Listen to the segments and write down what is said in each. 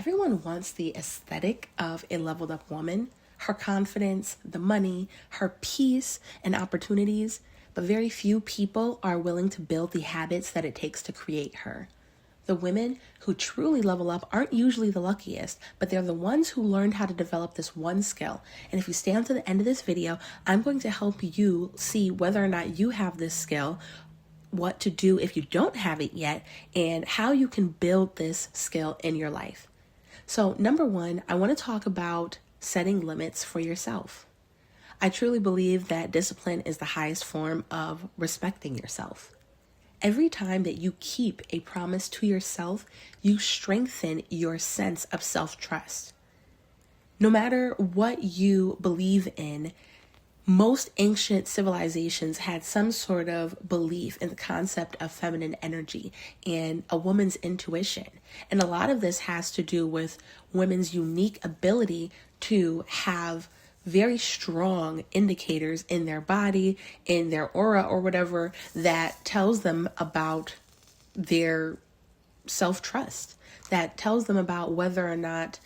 everyone wants the aesthetic of a leveled up woman, her confidence, the money, her peace, and opportunities, but very few people are willing to build the habits that it takes to create her. The women who truly level up aren't usually the luckiest, but they're the ones who learned how to develop this one skill. And if you stay until the end of this video, I'm going to help you see whether or not you have this skill, what to do if you don't have it yet, and how you can build this skill in your life. So number one, I want to talk about setting limits for yourself. I truly believe that discipline is the highest form of respecting yourself. Every time that you keep a promise to yourself, you strengthen your sense of self-trust. No matter what you believe in, most ancient civilizations had some sort of belief in the concept of feminine energy and a woman's intuition. And a lot of this has to do with women's unique ability to have very strong indicators in their body, in their aura or whatever, that tells them about their self-trust, that tells them about whether or not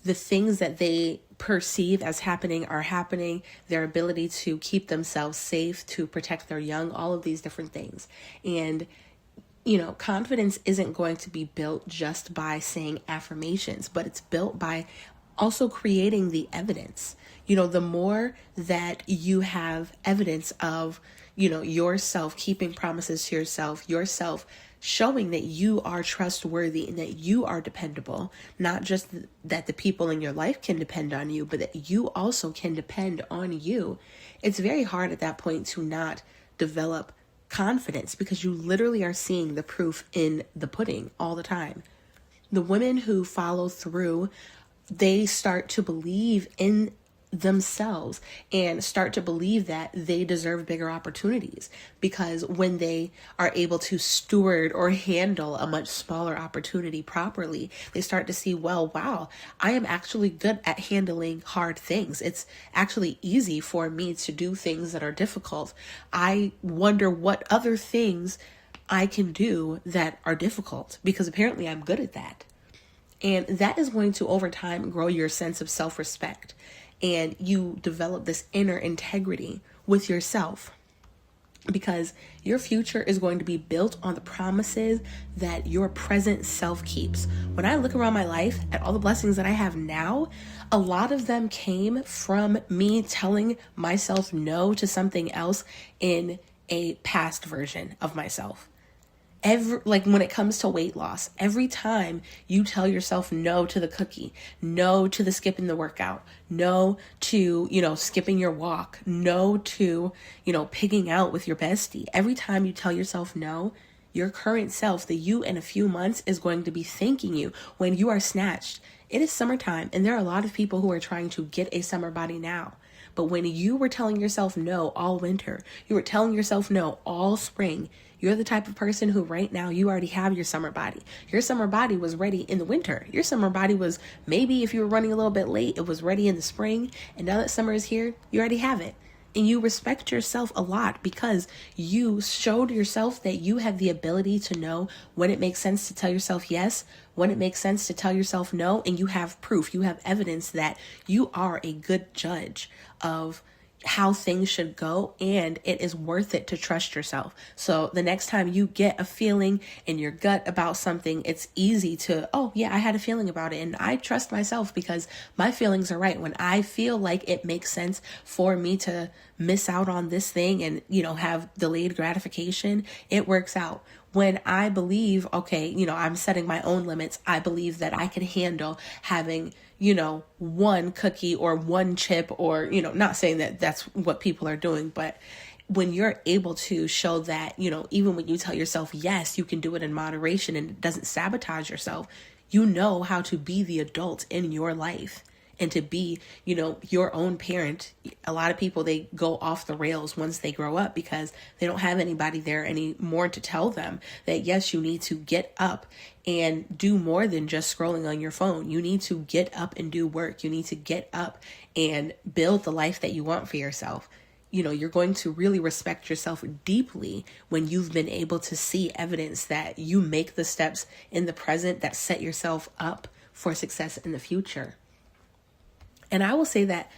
the things that they perceive as happening are happening, their ability to keep themselves safe, to protect their young, all of these different things. And confidence isn't going to be built just by saying affirmations, but it's built by also creating the evidence. The more that you have evidence of, yourself keeping promises to yourself showing that you are trustworthy and that you are dependable, not just that the people in your life can depend on you, but that you also can depend on you. It's very hard at that point to not develop confidence because you literally are seeing the proof in the pudding all the time. The women who follow through, they start to believe in themselves and start to believe that they deserve bigger opportunities, because when they are able to steward or handle a much smaller opportunity properly, they start to see, well, wow, I am actually good at handling hard things. It's actually easy for me to do things that are difficult. I wonder what other things I can do that are difficult, because apparently I'm good at that. And that is going to, over time, grow your sense of self-respect. And you develop this inner integrity with yourself, because your future is going to be built on the promises that your present self keeps. When I look around my life at all the blessings that I have now, a lot of them came from me telling myself no to something else in a past version of myself. When it comes to weight loss, every time you tell yourself no to the cookie, no to the skipping the workout, no to, skipping your walk, no to, pigging out with your bestie, every time you tell yourself no, your current self, the you in a few months, is going to be thanking you when you are snatched. It is summertime, and there are a lot of people who are trying to get a summer body now. But when you were telling yourself no all winter, you were telling yourself no all spring, you're the type of person who right now, you already have your summer body. Your summer body was ready in the winter. Your summer body was, maybe if you were running a little bit late, it was ready in the spring. And now that summer is here, you already have it. And you respect yourself a lot because you showed yourself that you have the ability to know when it makes sense to tell yourself yes, when it makes sense to tell yourself no, and you have proof, you have evidence that you are a good judge of how things should go, and it is worth it to trust yourself. So the next time you get a feeling in your gut about something, it's easy to, oh yeah, I had a feeling about it and I trust myself because my feelings are right. When I feel like it makes sense for me to miss out on this thing and, have delayed gratification, it works out. When I believe, okay, I'm setting my own limits, I believe that I can handle having, one cookie or one chip, or, not saying that that's what people are doing, but when you're able to show that, even when you tell yourself, yes, you can do it in moderation and it doesn't sabotage yourself, you know how to be the adult in your life. And to be, your own parent. A lot of people, they go off the rails once they grow up because they don't have anybody there anymore to tell them that, yes, you need to get up and do more than just scrolling on your phone. You need to get up and do work. You need to get up and build the life that you want for yourself. You're going to really respect yourself deeply when you've been able to see evidence that you make the steps in the present that set yourself up for success in the future. And I will say that,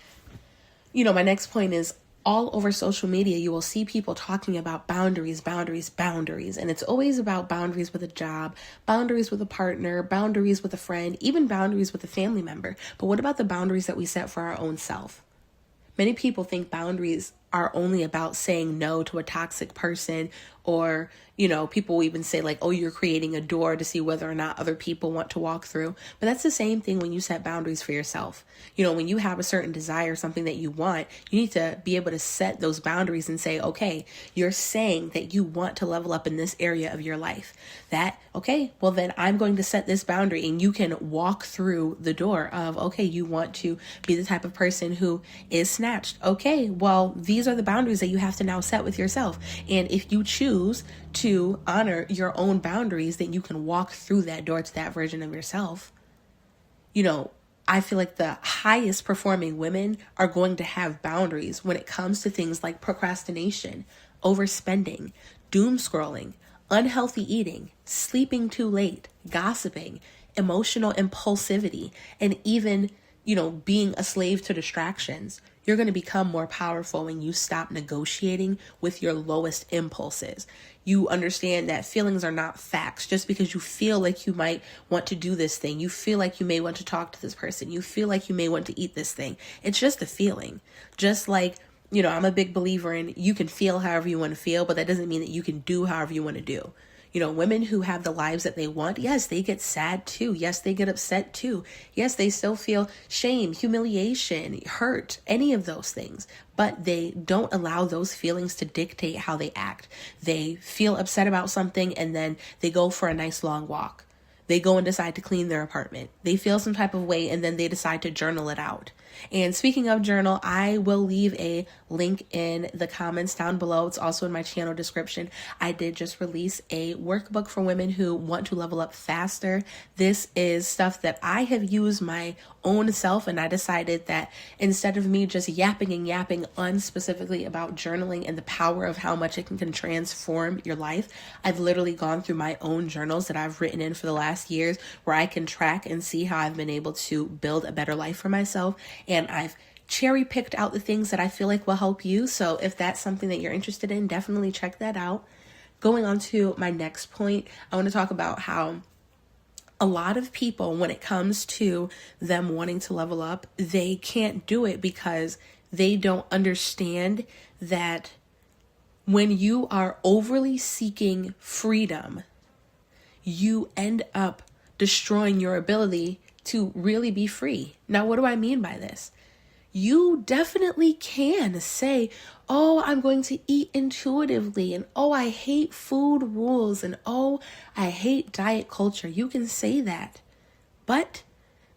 my next point is, all over social media, you will see people talking about boundaries, boundaries, boundaries. And it's always about boundaries with a job, boundaries with a partner, boundaries with a friend, even boundaries with a family member. But what about the boundaries that we set for our own self? Many people think boundaries are only about saying no to a toxic person, or, people will even say like, oh, you're creating a door to see whether or not other people want to walk through. But that's the same thing when you set boundaries for yourself. When you have a certain desire, something that you want, you need to be able to set those boundaries and say, okay, you're saying that you want to level up in this area of your life. Okay, well then I'm going to set this boundary, and you can walk through the door of, okay, you want to be the type of person who is snatched. Okay, well, these are the boundaries that you have to now set with yourself. And if you choose to honor your own boundaries, then you can walk through that door to that version of yourself. I feel like the highest performing women are going to have boundaries when it comes to things like procrastination, overspending, doom scrolling, unhealthy eating, sleeping too late, gossiping, emotional impulsivity, and even, being a slave to distractions. You're going to become more powerful when you stop negotiating with your lowest impulses. You understand that feelings are not facts. Just because you feel like you might want to do this thing, you feel like you may want to talk to this person, you feel like you may want to eat this thing, it's just a feeling. Just like, I'm a big believer in, you can feel however you want to feel, but that doesn't mean that you can do however you want to do. Women who have the lives that they want, yes, they get sad too. Yes, they get upset too. Yes, they still feel shame, humiliation, hurt, any of those things. But they don't allow those feelings to dictate how they act. They feel upset about something, and then they go for a nice long walk. They go and decide to clean their apartment. They feel some type of way, and then they decide to journal it out. And speaking of journal, I will leave a link in the comments down below. It's also in my channel description. I did just release a workbook for women who want to level up faster. This is stuff that I have used my own self, and I decided that instead of me just yapping unspecifically about journaling and the power of how much it can transform your life, I've literally gone through my own journals that I've written in for the last years, where I can track and see how I've been able to build a better life for myself. And I've cherry picked out the things that I feel like will help you. So if that's something that you're interested in, definitely check that out. Going on to my next point, I want to talk about how a lot of people, when it comes to them wanting to level up, they can't do it because they don't understand that when you are overly seeking freedom, you end up destroying your ability to really be free. Now, what do I mean by this? You definitely can say, oh, I'm going to eat intuitively, and oh, I hate food rules, and oh, I hate diet culture. You can say that, but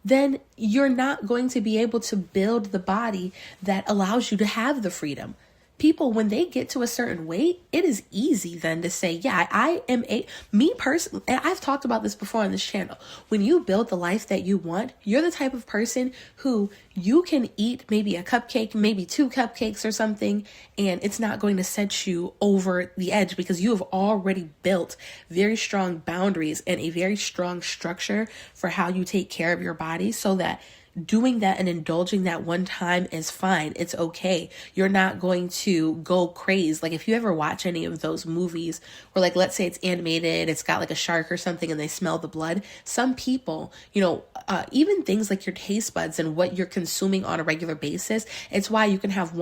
then you're not going to be able to build the body that allows you to have the freedom. People, when they get to a certain weight, it is easy then to say, yeah, I am me personally, and I've talked about this before on this channel. When you build the life that you want, you're the type of person who you can eat maybe a cupcake, maybe 2 cupcakes or something, and it's not going to set you over the edge because you have already built very strong boundaries and a very strong structure for how you take care of your body, so that doing that and indulging that one time is fine. It's okay. You're not going to go crazy. Like if you ever watch any of those movies where, like, let's say it's animated, it's got like a shark or something and they smell the blood. Some people, even things like your taste buds and what you're consuming on a regular basis, it's why you can have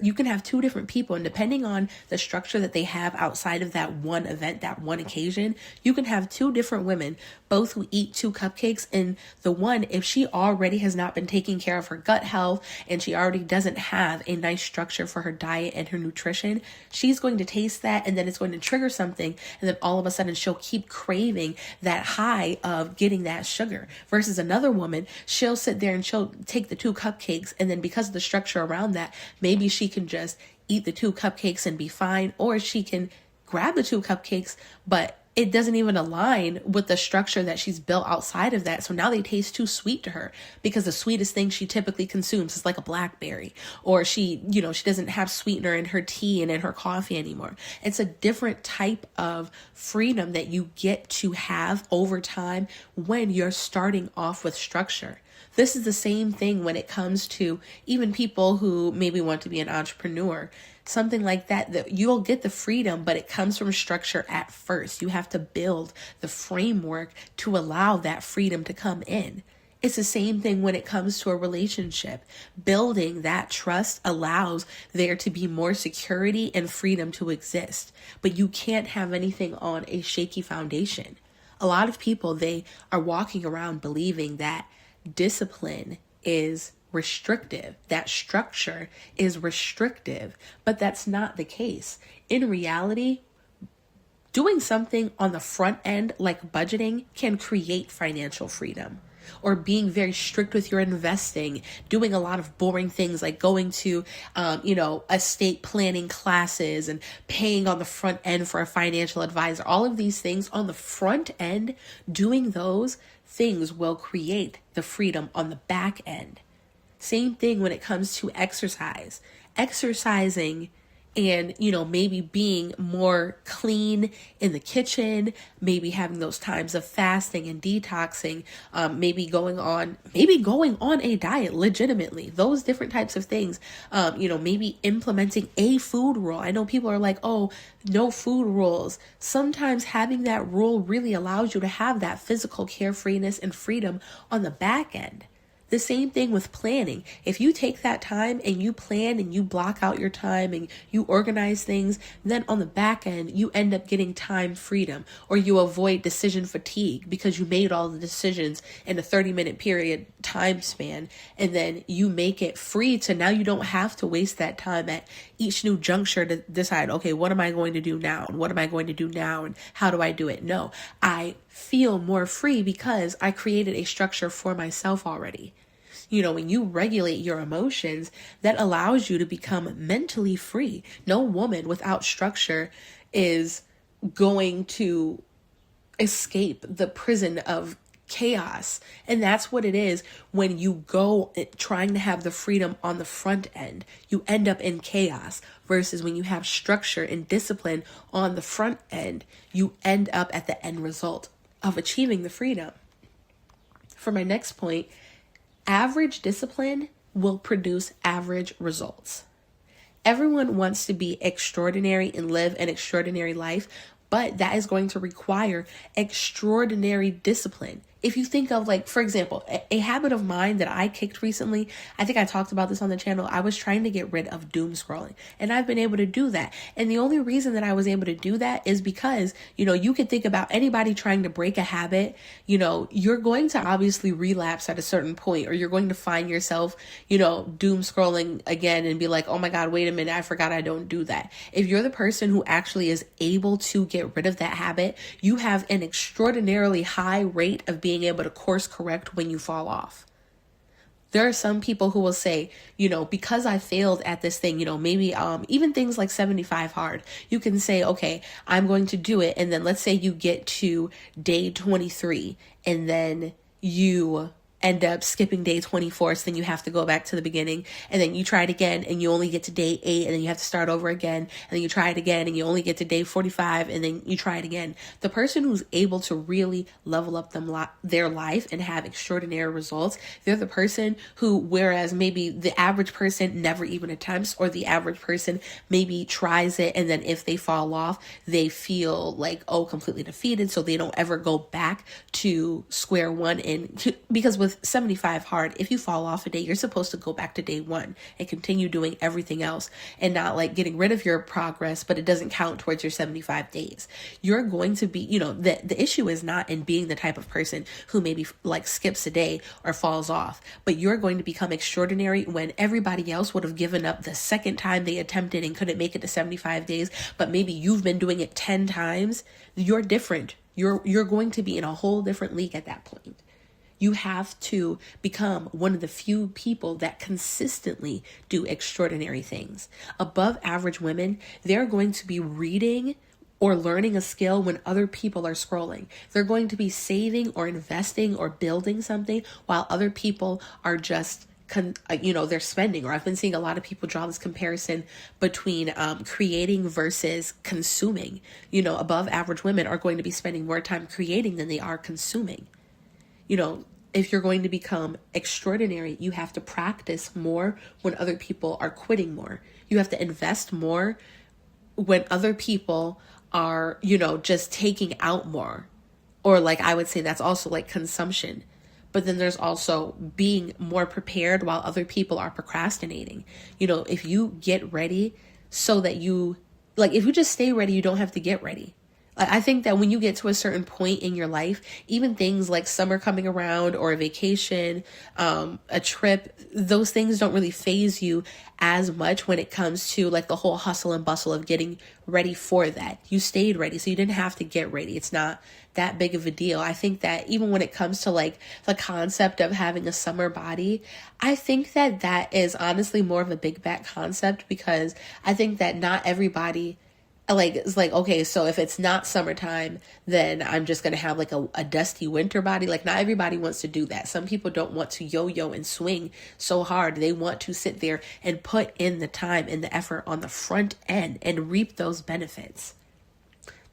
you can have 2 different people, and depending on the structure that they have outside of that one event, that one occasion, you can have 2 different women, both who eat 2 cupcakes, and the one, if she already has not been taking care of her gut health and she already doesn't have a nice structure for her diet and her nutrition, she's going to taste that, and then it's going to trigger something, and then all of a sudden she'll keep craving that high of getting that sugar. Versus another woman, she'll sit there and she'll take the 2 cupcakes, and then because of the structure around that, maybe she can just eat the 2 cupcakes and be fine, or she can grab the 2 cupcakes, but it doesn't even align with the structure that she's built outside of that. So now they taste too sweet to her because the sweetest thing she typically consumes is like a blackberry, or she doesn't have sweetener in her tea and in her coffee anymore. It's a different type of freedom that you get to have over time when you're starting off with structure. This is the same thing when it comes to even people who maybe want to be an entrepreneur, something like that, that you'll get the freedom, but it comes from structure at first. You have to build the framework to allow that freedom to come in. It's the same thing when it comes to a relationship. Building that trust allows there to be more security and freedom to exist, but you can't have anything on a shaky foundation. A lot of people, they are walking around believing that discipline is restrictive, that structure is restrictive, but that's not the case. In reality, doing something on the front end like budgeting can create financial freedom. Or being very strict with your investing, doing a lot of boring things like going to, estate planning classes and paying on the front end for a financial advisor. All of these things on the front end, doing those things will create the freedom on the back end. Same thing when it comes to exercise. Exercising and, maybe being more clean in the kitchen, maybe having those times of fasting and detoxing, maybe going on a diet legitimately, those different types of things, maybe implementing a food rule. I know people are like, oh, no food rules. Sometimes having that rule really allows you to have that physical carefreeness and freedom on the back end. The same thing with planning. If you take that time and you plan and you block out your time and you organize things, then on the back end, you end up getting time freedom, or you avoid decision fatigue because you made all the decisions in a 30-minute period time span. And then you make it free to now you don't have to waste that time at each new juncture to decide, okay, what am I going to do now? And what am I going to do now? And how do I do it? No, I feel more free because I created a structure for myself already. When you regulate your emotions, that allows you to become mentally free. No woman without structure is going to escape the prison of chaos. And that's what it is when you go trying to have the freedom on the front end. You end up in chaos, versus when you have structure and discipline on the front end, you end up at the end result of achieving the freedom. For my next point, average discipline will produce average results. Everyone wants to be extraordinary and live an extraordinary life, but that is going to require extraordinary discipline. If you think of, like, for example, a habit of mine that I kicked recently, I think I talked about this on the channel. I was trying to get rid of doom scrolling, and I've been able to do that. And the only reason that I was able to do that is because, you could think about anybody trying to break a habit, you're going to obviously relapse at a certain point, or you're going to find yourself, doom scrolling again and be like, oh my God, wait a minute, I forgot I don't do that. If you're the person who actually is able to get rid of that habit, you have an extraordinarily high rate of being able to course correct when you fall off. There are some people who will say, because I failed at this thing, maybe even things like 75 hard, you can say, okay, I'm going to do it. And then let's say you get to day 23 and then you end up skipping day 24. So then you have to go back to the beginning, and then you try it again and you only get to day 8, and then you have to start over again, and then you try it again and you only get to day 45, and then you try it again. The person who's able to really level up their life and have extraordinary results, they're the person who, whereas maybe the average person never even attempts, or the average person maybe tries it, and then if they fall off, they feel like, completely defeated, so they don't ever go back to square one. And because with 75 hard, if you fall off a day, you're supposed to go back to day 1 and continue doing everything else, and not like getting rid of your progress, but it doesn't count towards your 75 days. You're going to be, the issue is not in being the type of person who maybe like skips a day or falls off, but you're going to become extraordinary when everybody else would have given up the second time they attempted and couldn't make it to 75 days, but maybe you've been doing it 10 times. You're different. You're going to be in a whole different league at that point. You have to become one of the few people that consistently do extraordinary things. Above average women, they're going to be reading or learning a skill when other people are scrolling. They're going to be saving or investing or building something while other people are just they're spending. Or I've been seeing a lot of people draw this comparison between creating versus consuming. Above average women are going to be spending more time creating than they are consuming. If you're going to become extraordinary, you have to practice more when other people are quitting more. You have to invest more when other people are, just taking out more. Or like I would say that's also like consumption. But then there's also being more prepared while other people are procrastinating. If you get ready so that if you just stay ready, you don't have to get ready. I think that when you get to a certain point in your life, even things like summer coming around or a vacation, a trip, those things don't really faze you as much when it comes to like the whole hustle and bustle of getting ready for that. You stayed ready, so you didn't have to get ready. It's not that big of a deal. I think that even when it comes to like the concept of having a summer body, I think that that is honestly more of a big back concept, because I think that not everybody it's like, okay, so if it's not summertime, then I'm just going to have like a dusty winter body. Like not everybody wants to do that. Some people don't want to yo-yo and swing so hard. They want to sit there and put in the time and the effort on the front end and reap those benefits.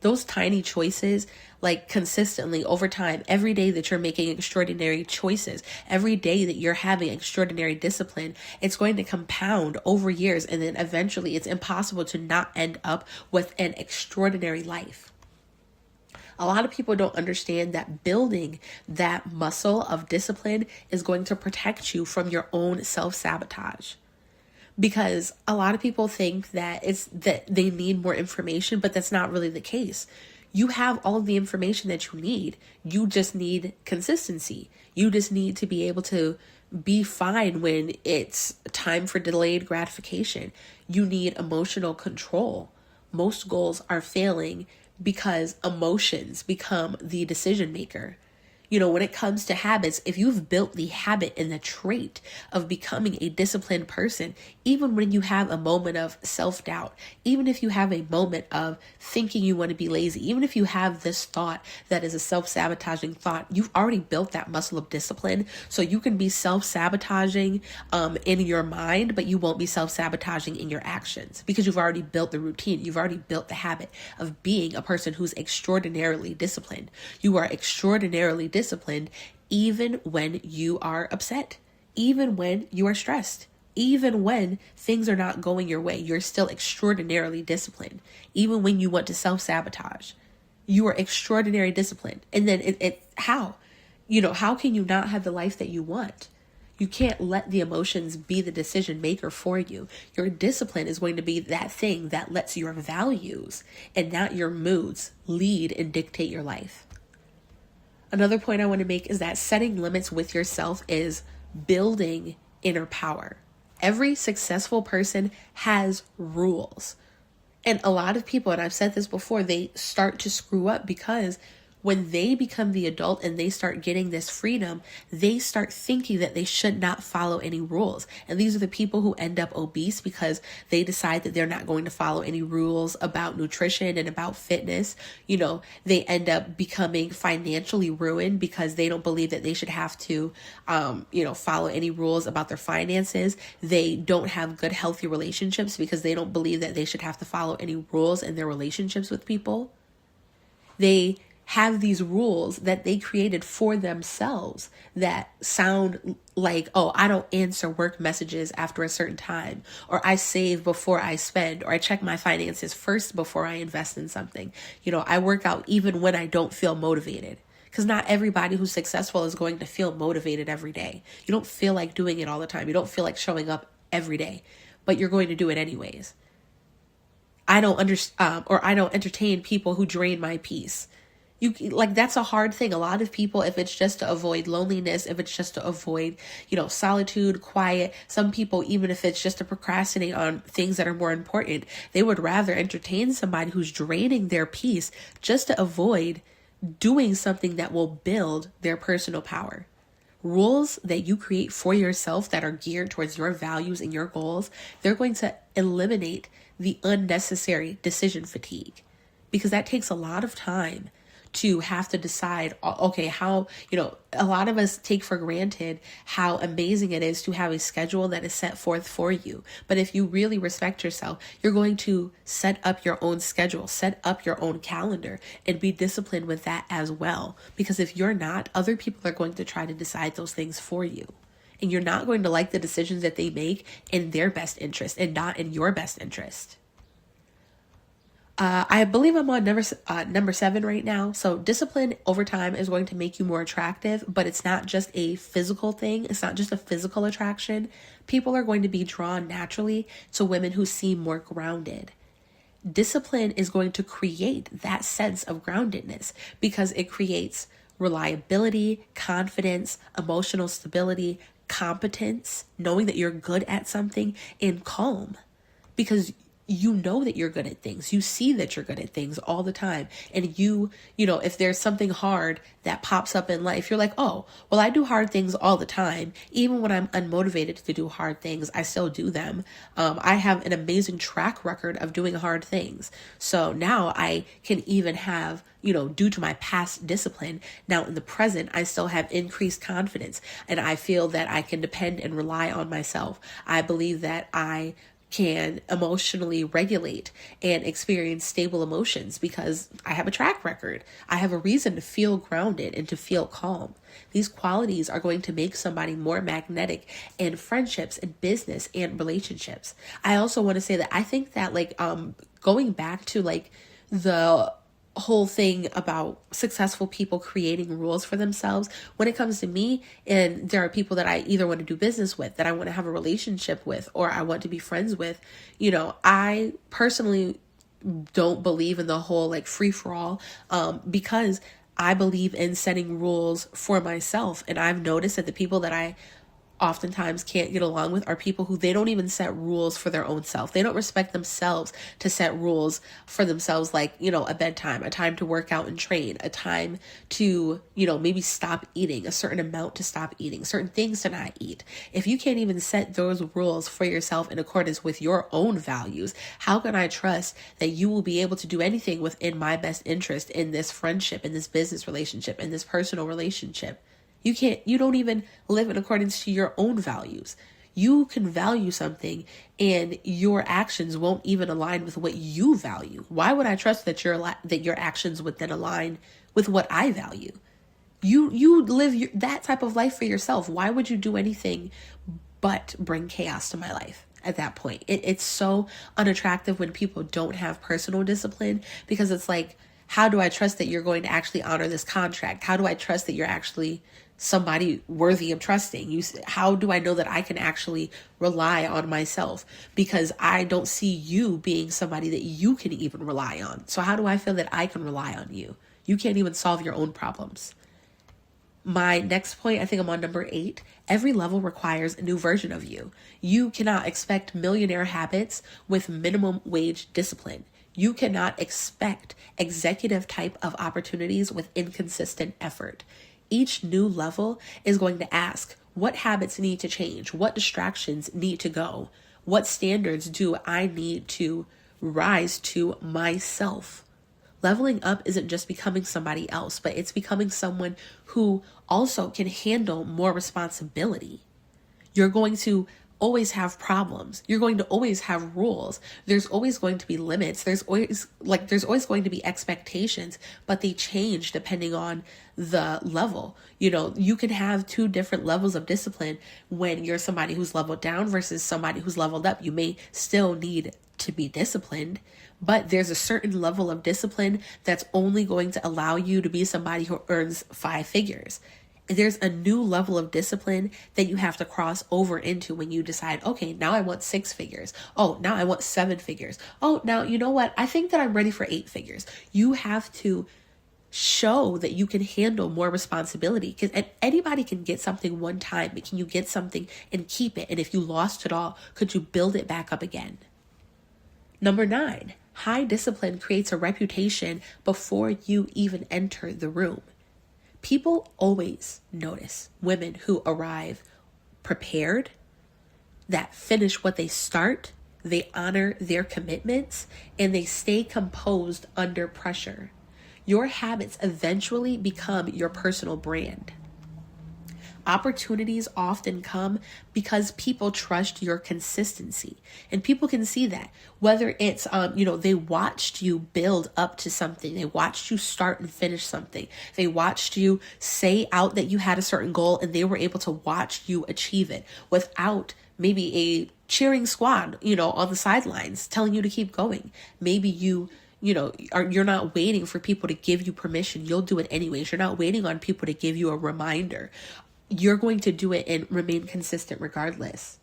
Those tiny choices, like consistently over time, every day that you're making extraordinary choices, every day that you're having extraordinary discipline, it's going to compound over years. And then eventually it's impossible to not end up with an extraordinary life. A lot of people don't understand that building that muscle of discipline is going to protect you from your own self-sabotage. Because a lot of people think that they need more information, but that's not really the case. You have all of the information that you need. You just need consistency. You just need to be able to be fine when it's time for delayed gratification. You need emotional control. Most goals are failing because emotions become the decision maker. When it comes to habits, if you've built the habit and the trait of becoming a disciplined person, even when you have a moment of self-doubt, even if you have a moment of thinking you want to be lazy, even if you have this thought that is a self-sabotaging thought, you've already built that muscle of discipline. So you can be self-sabotaging in your mind, but you won't be self-sabotaging in your actions, because you've already built the routine. You've already built the habit of being a person who's extraordinarily disciplined. You are extraordinarily disciplined even when you are upset, even when you are stressed, even when things are not going your way. You're still extraordinarily disciplined. Even when you want to self-sabotage, you are extraordinary disciplined. And then how can you not have the life that you want? You can't let the emotions be the decision maker for you. Your discipline is going to be that thing that lets your values and not your moods lead and dictate your life. Another point I want to make is that setting limits with yourself is building inner power. Every successful person has rules. And a lot of people, and I've said this before, they start to screw up because when they become the adult and they start getting this freedom, they start thinking that they should not follow any rules. And these are the people who end up obese because they decide that they're not going to follow any rules about nutrition and about fitness. They end up becoming financially ruined because they don't believe that they should have to, follow any rules about their finances. They don't have good, healthy relationships because they don't believe that they should have to follow any rules in their relationships with people. They have these rules that they created for themselves that sound like, oh, I don't answer work messages after a certain time, or I save before I spend, or I check my finances first before I invest in something. I work out even when I don't feel motivated, because not everybody who's successful is going to feel motivated every day. You don't feel like doing it all the time. You don't feel like showing up every day, but you're going to do it anyways. I don't entertain people who drain my peace. That's a hard thing. A lot of people, if it's just to avoid loneliness, if it's just to avoid, solitude, quiet, some people, even if it's just to procrastinate on things that are more important, they would rather entertain somebody who's draining their peace just to avoid doing something that will build their personal power. Rules that you create for yourself that are geared towards your values and your goals, they're going to eliminate the unnecessary decision fatigue. because that takes a lot of time to have to decide, okay, how, a lot of us take for granted how amazing it is to have a schedule that is set forth for you. But if you really respect yourself, you're going to set up your own schedule, set up your own calendar, and be disciplined with that as well. Because if you're not, other people are going to try to decide those things for you. And you're not going to like the decisions that they make in their best interest and not in your best interest. I believe I'm on number 7 right now. So discipline over time is going to make you more attractive, but it's not just a physical thing. It's not just a physical attraction. People are going to be drawn naturally to women who seem more grounded. Discipline is going to create that sense of groundedness because it creates reliability, confidence, emotional stability, competence, knowing that you're good at something, and calm. Because you know that you're good at things. You see that you're good at things all the time. And if there's something hard that pops up in life, you're like, oh, well, I do hard things all the time. Even when I'm unmotivated to do hard things, I still do them. I have an amazing track record of doing hard things. So now I can even have, due to my past discipline, now in the present, I still have increased confidence. And I feel that I can depend and rely on myself. I believe that I can emotionally regulate and experience stable emotions because I have a track record. I have a reason to feel grounded and to feel calm. These qualities are going to make somebody more magnetic in friendships and business and relationships. I also want to say that I think that going back to the whole thing about successful people creating rules for themselves, when it comes to me, and there are people that I either want to do business with, that I want to have a relationship with, or I want to be friends with, I personally don't believe in the whole free for all, because I believe in setting rules for myself. And I've noticed that the people that I oftentimes can't get along with are people who they don't even set rules for their own self. They don't respect themselves to set rules for themselves, like, a bedtime, a time to work out and train, a time to, maybe stop eating, a certain amount to stop eating, certain things to not eat. If you can't even set those rules for yourself in accordance with your own values, how can I trust that you will be able to do anything within my best interest in this friendship, in this business relationship, in this personal relationship? You don't even live in accordance to your own values. You can value something and your actions won't even align with what you value. Why would I trust that your actions would then align with what I value? You live that type of life for yourself. Why would you do anything but bring chaos to my life? At that point, it's so unattractive when people don't have personal discipline, because it's like, how do I trust that you're going to actually honor this contract? How do I trust that you're actually somebody worthy of trusting? How do I know that I can actually rely on myself? Because I don't see you being somebody that you can even rely on. So how do I feel that I can rely on you? You can't even solve your own problems. My next point, I think I'm on number 8. Every level requires a new version of you. You cannot expect millionaire habits with minimum wage discipline. You cannot expect executive type of opportunities with inconsistent effort. Each new level is going to ask, what habits need to change? What distractions need to go? What standards do I need to rise to myself? Leveling up isn't just becoming somebody else, but it's becoming someone who also can handle more responsibility. You're going to always have problems. You're going to always have rules. There's always going to be limits. There's always going to be expectations, but they change depending on the level. You can have 2 different levels of discipline when you're somebody who's leveled down versus somebody who's leveled up. You may still need to be disciplined, but there's a certain level of discipline that's only going to allow you to be somebody who earns 5 figures. There's a new level of discipline that you have to cross over into when you decide, okay, now I want 6 figures. Oh, now I want 7 figures. Oh, now you know what? I think that I'm ready for 8 figures. You have to show that you can handle more responsibility, because anybody can get something one time, but can you get something and keep it? And if you lost it all, could you build it back up again? Number 9, high discipline creates a reputation before you even enter the room. People always notice women who arrive prepared, that finish what they start, they honor their commitments, and they stay composed under pressure. Your habits eventually become your personal brand. Opportunities often come because people trust your consistency, and people can see that, whether it's they watched you build up to something, they watched you start and finish something, they watched you say out that you had a certain goal, and they were able to watch you achieve it without maybe a cheering squad on the sidelines telling you to keep going. Maybe you're not waiting for people to give you permission. You'll do it anyways. You're not waiting on people to give you a reminder. You're going to do it and remain consistent regardless.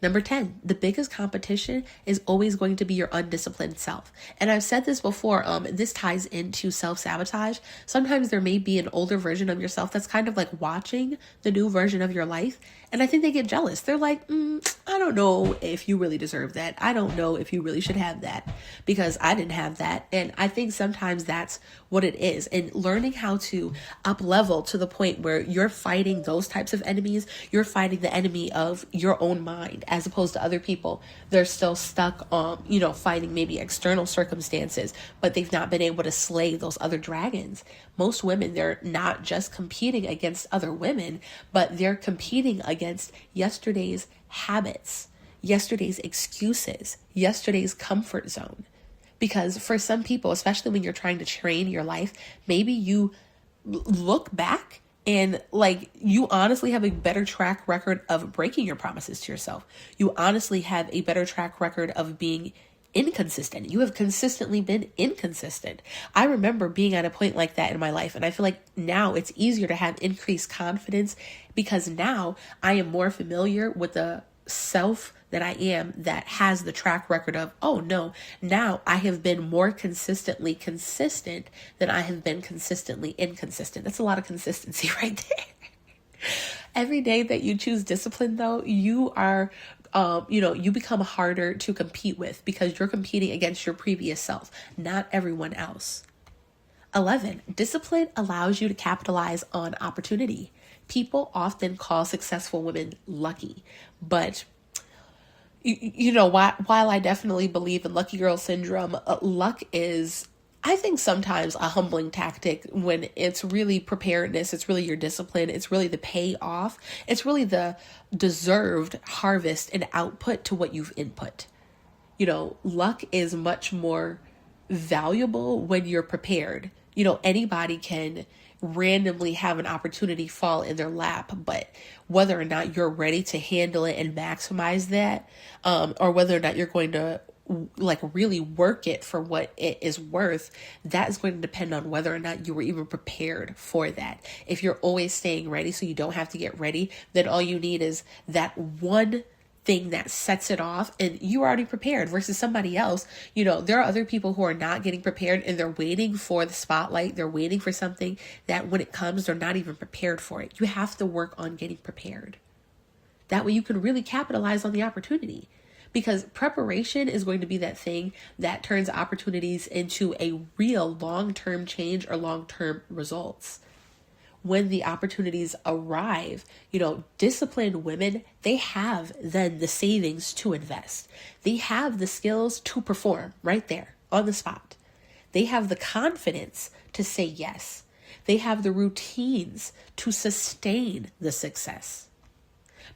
Number 10, the biggest competition is always going to be your undisciplined self. And I've said this before, this ties into self-sabotage. Sometimes there may be an older version of yourself that's kind of like watching the new version of your life. And I think they get jealous. They're like, I don't know if you really deserve that. I don't know if you really should have that because I didn't have that. And I think sometimes that's what it is. And learning how to up level to the point where you're fighting those types of enemies, you're fighting the enemy of your own mind, as opposed to other people. They're still stuck on, fighting maybe external circumstances, but they've not been able to slay those other dragons. Most women, they're not just competing against other women, but they're competing against yesterday's habits, yesterday's excuses, yesterday's comfort zone. Because for some people, especially when you're trying to train your life, maybe you look back and you honestly have a better track record of breaking your promises to yourself. You honestly have a better track record of being inconsistent. You have consistently been inconsistent. I remember being at a point like that in my life, and I feel like now it's easier to have increased confidence because now I am more familiar with the self that I am that has the track record of, oh no, now I have been more consistently consistent than I have been consistently inconsistent. That's a lot of consistency right there. Every day that you choose discipline, though, you are you become harder to compete with because you're competing against your previous self, not everyone else. 11, discipline allows you to capitalize on opportunity. People often call successful women lucky, but while I definitely believe in lucky girl syndrome, luck is, I think, sometimes a humbling tactic when it's really preparedness. It's really your discipline. It's really the payoff. It's really the deserved harvest and output to what you've input. Luck is much more valuable when you're prepared. Anybody can randomly have an opportunity fall in their lap, but whether or not you're ready to handle it and maximize that, or whether or not you're going to really work it for what it is worth, that is going to depend on whether or not you were even prepared for that. If you're always staying ready so you don't have to get ready, then all you need is that one thing that sets it off and you're already prepared, versus somebody else. There are other people who are not getting prepared and they're waiting for the spotlight. They're waiting for something that when it comes, they're not even prepared for it. You have to work on getting prepared. That way you can really capitalize on the opportunity. Because preparation is going to be that thing that turns opportunities into a real long-term change or long-term results. When the opportunities arrive, disciplined women, they have then the savings to invest. They have the skills to perform right there on the spot. They have the confidence to say yes. They have the routines to sustain the success.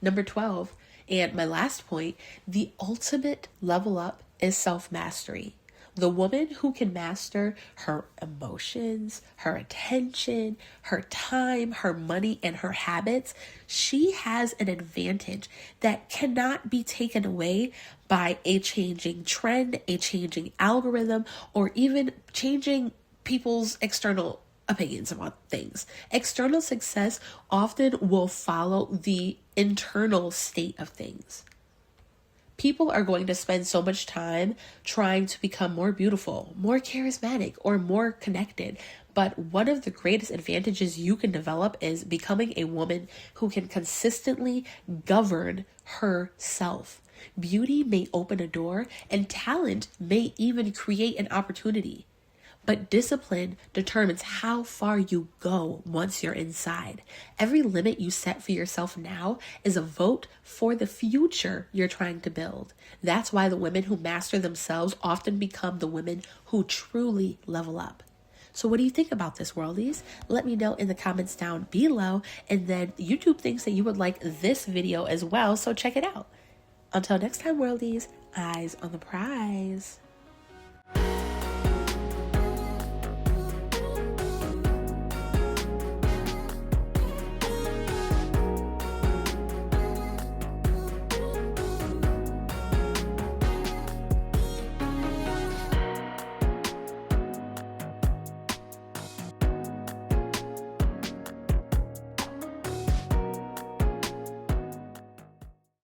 Number 12, and my last point, the ultimate level up is self-mastery. The woman who can master her emotions, her attention, her time, her money, and her habits, she has an advantage that cannot be taken away by a changing trend, a changing algorithm, or even changing people's external opinions about things. External success often will follow the internal state of things. People are going to spend so much time trying to become more beautiful, more charismatic, or more connected. But one of the greatest advantages you can develop is becoming a woman who can consistently govern herself. Beauty may open a door, and talent may even create an opportunity. But discipline determines how far you go once you're inside. Every limit you set for yourself now is a vote for the future you're trying to build. That's why the women who master themselves often become the women who truly level up. So what do you think about this, worldies? Let me know in the comments down below. And then YouTube thinks that you would like this video as well, so check it out. Until next time, worldies, eyes on the prize.